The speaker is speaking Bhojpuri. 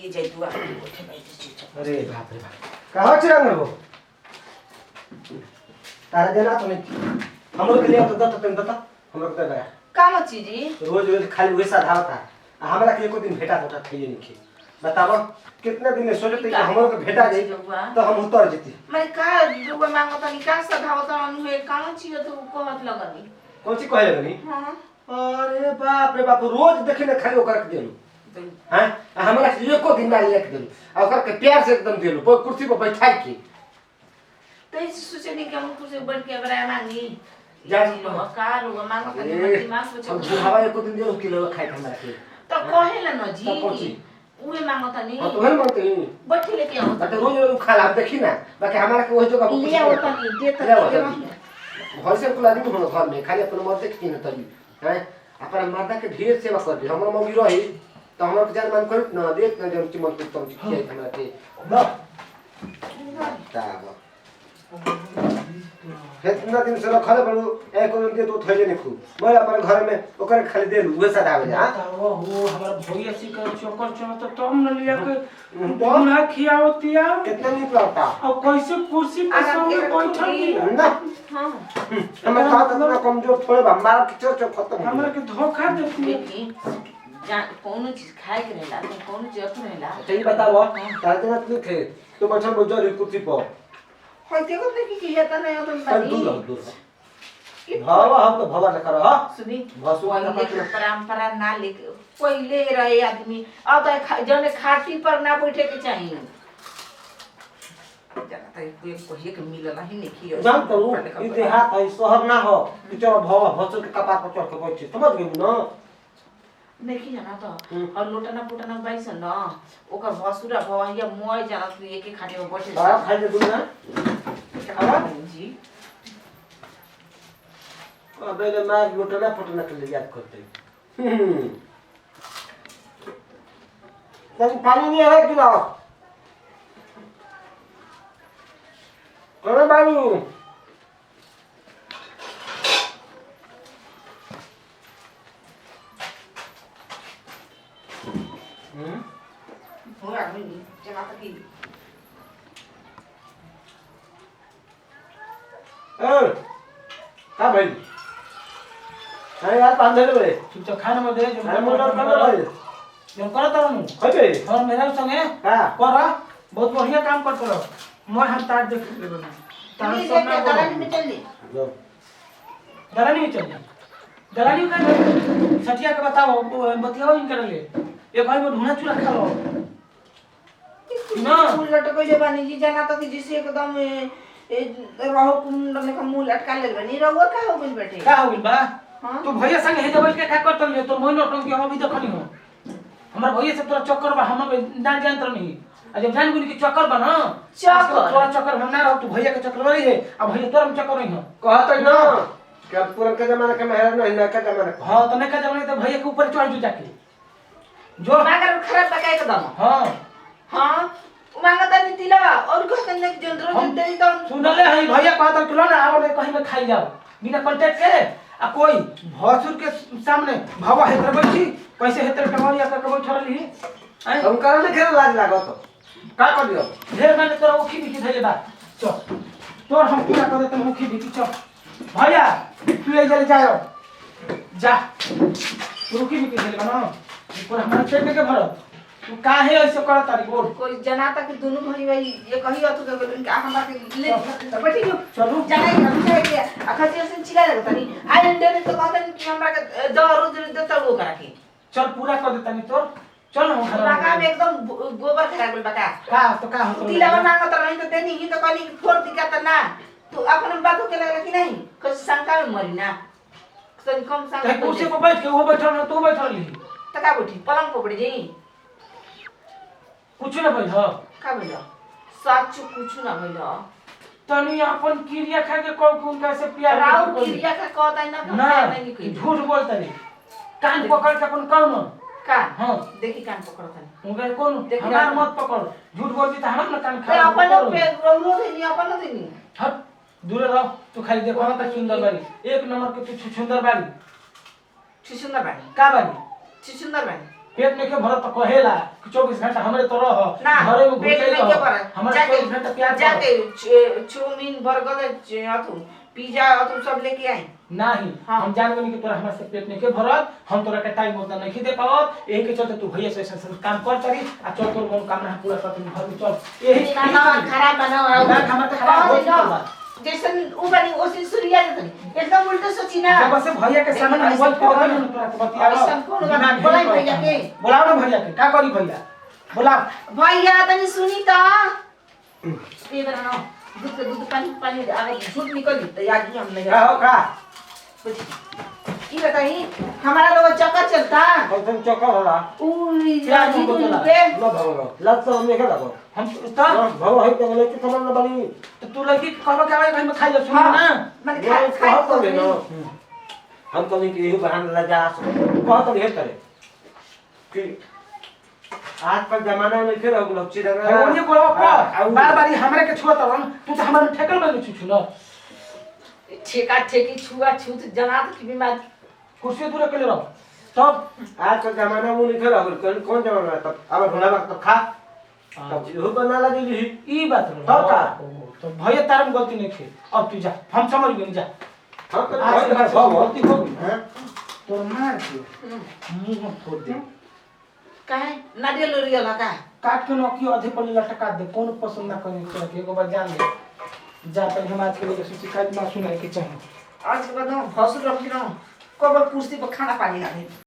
किए जाए दुआ उठे बैठे। अरे बाप रे बाप कहाँ चिरंग हो तारा देना तो नहीं हमरो के लिए तो दत तन दत हमरो के दे काम अच्छी जी रोज रोज खाली वैसा धावता हमरा के एको दिन भेटा होता खाइए नहीं खे बताओ कितने दिन सोचते कि हमरो के भेटा जाई तो हम उतर जेती मैं का रुपए मांगो तनी का सधावत रहन है काम अच्छी तो कहत लगनी कौन सी कहे लगनी हां अरे बाप रे बाप रोज देखे ना खाली ओकर के देलू हैं हमरा के एको दिन ना लेके देलू आ ओकर के प्यार से एकदम देलू कोई कुर्सी पर बैठा के तो सोचे नहीं कि हम कुर्सी पर बैठ के बरा मांगी जा लो का रुपए मांगो तनी मत दिमाग सोचे हम हवा एको दिन देलू किलो खाए हमरा के तो कहेला न जी तो कौन सी उहे मांगो तनी हां तो हम मांगते हैं बैठ लेके आओ तो रोज रोज खाला देखी ना बाकी हमरा के वही जगह ले आओ तनी दे तो घर से कुल आदमी घर में खाली अपन मर्द के न तभी हैं अपन मर्दा के ढेर सेवा कर दी हमर मम्मी रही तो हमर के जान मान कर न देख न जम की मन तुम किए हमरा के ताब इतना दिन से रखले बड़ू एक दिन के तो थैले नहीं खूब मैं अपन घर में ओकर खाली दे लू वैसा दावे हां वो हमर भैया से कर चोकर चो तो तुम न लिया के बुना खियावतिया कितना नहीं लगता और कैसे कुर्सी पे सामने बैठल की ना हां हमें कहा इतना कमजोर थोड़े हमारा किचो चो खत्म हमरा के धोखा देती देखी कौन चीज खाए के रहला तो कौन चीज अपनेला सही बताओ तार दिन तू थे तो बच्चा बोझ रे कुर्सी पर होय देखो देखी कि हेता नहीं अपन दूर भावा हम तो भवा न करो हां सुनी भसुआ का पहले परंपरा ना लेके पहले रहे आदमी अब तो जने खाटी पर ना बैठे के चाहिए जनता कोई कहिए के मिलला ही नहीं कियो जान तो इतिहास है शहर ना हो कि चलो भवा भसुर के कपार पर चढ़ के बैठे समझ गई ना देखी जाना तो और लोटना पुटना बाइस न ओकर भसुरा भवैया मोय जाना तू एक एक खाने में बैठे सारा खाई दे दूंगा जी अबे ले मार लोटना पुटना के लिए याद करते तब पानी नहीं है गिलास अरे बाबू पूरा नहीं जना तक की का भाई अरे यार पांच दे बे तू तो खाना में दे जो अरे मोटर कर भाई जो करत रहनु होबे और मेरा संगे का कर बहुत बढ़िया काम करत रहो मैं हम तार देख लेबे ना तार ये सब ना दलाली में चल ली दलाली में चल दलाली का सटिया के बताओ बतियाओ इन कर ले एक भाई में ढूंढा चूरा खा लो ना फूल लटको जे बानी जी जाना तो कि जिसे एकदम रहो कुंडल का मुंह लटका ले बनी रहो का हो गइल बैठे का हो गइल बा हां तू भैया संग हे जबल के का करत ले तो मोइनो टंकी हम अभी देखनी हो हमर भैया से तोरा चक्कर बा हम ना जानत नहीं आ जब जान गुनी के चक्कर बा ना चक्कर तोरा चक्कर हम ना रहो तू भैया के चक्कर रही है अब भैया तोरा में चक्कर नहीं हो कहत है ना क्या पुरान के जमाना के मेहरा नहीं ना का जमाना हां तो नहीं का जमाने तो भैया के ऊपर चढ़ जो जाके जो मगर खराब पकाए एकदम हां हां मांगता नहीं तिलवा और कहते नहीं कि जंद्रो हम दे तो सुनले है भैया कहत कि लो ना आवे कहीं में खाई जाओ बिना कांटेक्ट के आ कोई भसुर के सामने भवा हेतर बैठी कैसे हेतर टंगलिया कर के बैठ रही हम कर ले खेल लाज लागत का कर दियो ढेर मैंने तोरा उखी बिकी धइले बा चल तोर हम पूरा कर देते उखी बिकी चल भैया तू ले चले जाओ जा उखी बिकी धइले बा ना ऊपर हमरा पेट के भर तू काहे ऐसे करत तारी बोल कोई जनाता कि दोनों भाई भाई ये कही अतु के बोलन कि हमरा के ले बैठी जो चलू जाना ही हम चाहे कि अखसिया से चिल्ला लगता नहीं आई अंडर तो कहता नहीं कि हमरा के रोज देता वो करा के चल पूरा कर देता नहीं तोर चल हम घर बाका में एकदम गोबर खड़ा गेल बाका का तो का हो तिलवा मांगत नहीं तो देनी ही तो कनी फोड़ दिका त ना तू अपन बात के लगे कि नहीं कुछ शंका में मरी ना तनी कम ते शंका कुर्सी पर बैठ के वो बैठल ना तू बैठल ली तका बैठी पलंग पर बैठ जाई कुछ ना भइल ह का भइल सच कुछ ना भइल तनी अपन क्रिया खा के कौन कौन कैसे प्यार राव क्रिया का कहता है ना ना नहीं कोई झूठ बोलता रे कान पकड़ के अपन कौन कान हां देखी कान पकड़ता नहीं उनका कौन देखी हमार राव। मत पकड़ झूठ बोलती त हम ना कान अरे खा अपन पे रोलो देनी अपन देनी हट दूर रह तू खाली देखो हम त सुंदर बारी एक नंबर के तू सुंदर बारी सुंदर बानी का बारी सुंदर बानी पेट में के भरत तो कहेला कि 24 घंटा हमरे तो रह ना घरे में पेट घुटे में के भरत हमरा जाके 24 घंटा प्यार जाके चाउमीन बर्गर अथु पिज्जा अथु सब लेके आई नहीं हाँ। हम जान गनी कि तोरा हमरा से पेट में के भरत हम तोरा के टाइम उतना नहीं दे पावत यही के चलते तू भैया से ऐसा काम कर तरी आ चल तोर मनोकामना पूरा कर तू घर में चल यही खाना खराब बनाओ ना हमर तो खराब हो चुकल बा जैसन उ बनी ओसे सूर्या जतनी एकदम उल्टा सोची ना जब से भैया के सामने ऐसा मोबाइल कौन- पकड़ तोरा के बतिया ऐसा कौन बात बोलाई भैया के बुलाओ ना भैया के का करी भैया बुलाओ भैया तनी सुनी त ये बनाओ दूध पानी आगे झूठ निकली तो याद हम नहीं का हो का ई बताई हमारा लोग चक्कर चलता एकदम चौका होला उई क्या जी तुमको चला? पे ना भगो लग तो हमने क्या लगो हम तो भगो है तो बोले कि समझ ना बनी तो तू लड़की के कहबो के आवे घर में खाई जा सुन हाँ। ना मैंने ये खाई कहा तो तो ना हम तो नहीं कि यही बहाना लगा कहा तो ये करे कि आजकल जमाना में फिर हम लोग चिरा और ये बोलबो पर बार बार हमरे के छुआ तवन तू तो हमरे ठेकल में छु छु न ठेका ठेकी छुआ छूत जनात की बीमारी कुर्सी दूर के ले रहो तब आजकल जमाना में नहीं फिर हम कौन जमाना है तब अब ढोला वक्त खा तब यही बना लगी ली ई बात रो तब का? तो भैया तार में गलती नहीं थे अब तू जा हम समझ गए जा हम तो आज के बाद बहुत गलती हो गई हैं तो मार के मुंह में फोड़ दे काहे नारियल उरियल का काट के नौकी आधे पर लटका दे कौन पसंद ना करे तो एगो बार जान ले जा पर हम आज के लिए शिकायत ना सुनाए के चाहे आज के बाद हम हौसला रखी रहूं कब कुर्सी पर खाना पानी ना दे